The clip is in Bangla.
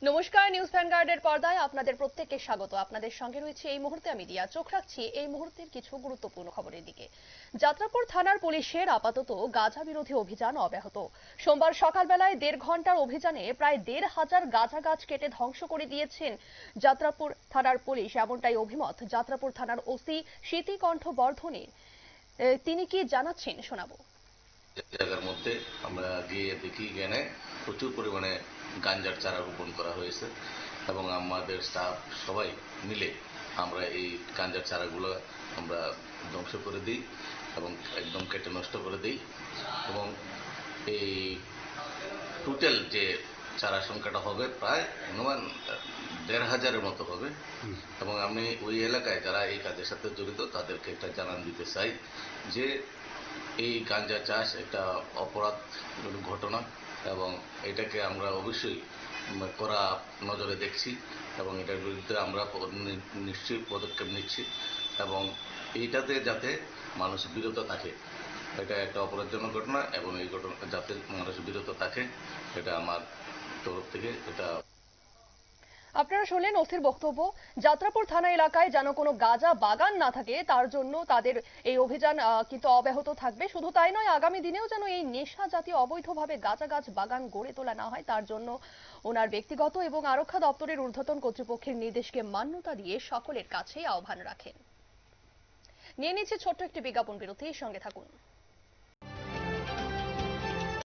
নমস্কার, নিউজ ভ্যানগার্ডের পর্দায় আপনাদের প্রত্যেককে স্বাগত। আপনাদের সঙ্গে রয়েছে এই মুহূর্তে আমি রিয়া। চোখ রাখছি এই মুহূর্তের কিছু গুরুত্বপূর্ণ খবরের দিকে। যাত্রাপুর থানার পুলিশের আপাতত গাঁজা বিরোধী অভিযান অব্যাহত। সোমবার সকালবেলায় 1.5 ঘন্টার অভিযানে প্রায় 1,500 গাঁজা গাছ কেটে ধ্বংস করে দিয়েছেন যাত্রাপুর থানার পুলিশ, এমনটাই অভিমত যাত্রাপুর থানার ওসি স্মৃতিকণ্ঠ বর্ধনের। তিনি কি জানাচ্ছেন শোনাবো। জায়গার মধ্যে আমরা গিয়ে দেখি এখানে প্রচুর পরিমাণে গাঁজার চারা রোপণ করা হয়েছে এবং আমাদের স্টাফ সবাই মিলে আমরা এই গাঁজার চারাগুলো আমরা ধ্বংস করে দিই এবং একদম কেটে নষ্ট করে দিই এবং এই টোটাল যে চারা সংখ্যাটা হবে প্রায় অনুমান 1,500-এর মতো হবে। এবং আমি ওই এলাকায় যারা এই কাজের সাথে জড়িত তাদেরকে একটা জানান দিতে চাই যে এই গাঁজা চাষ একটা অপরাধ ঘটনা এবং এটাকে আমরা অবশ্যই কড়া নজরে দেখছি এবং এটার বিরুদ্ধে আমরা নিশ্চয়ই পদক্ষেপ নিচ্ছি এবং এইটাতে যাতে মানুষ বিরত থাকে। এটা একটা অপরাধজনক ঘটনা এবং এই ঘটনা যাতে মানুষ বিরত থাকে এটা আমার তরফ থেকে এটা। আপনারা শুনলেন ওসির বক্তব্য। যাত্রাপুর থানা এলাকায় যেন কোনো গাঁজা বাগান না থাকে তার জন্য তাদের এই অভিযান কিন্তু অব্যাহত থাকবে। শুধু তাই নয়, আগামী দিনেও যেন এই নেশা জাতীয় অবৈধভাবে গাঁজা গাছ বাগান গড়ে তোলা না হয় তার জন্য ওনার ব্যক্তিগত এবং আরক্ষা দপ্তরের ঊর্ধ্বতন কর্তৃপক্ষের নির্দেশকে মান্যতা দিয়ে সকলের কাছেই আহ্বান রাখেন। নিয়ে নিচ্ছে ছোট্ট একটি বিজ্ঞাপন বিরতি, সঙ্গে থাকুন।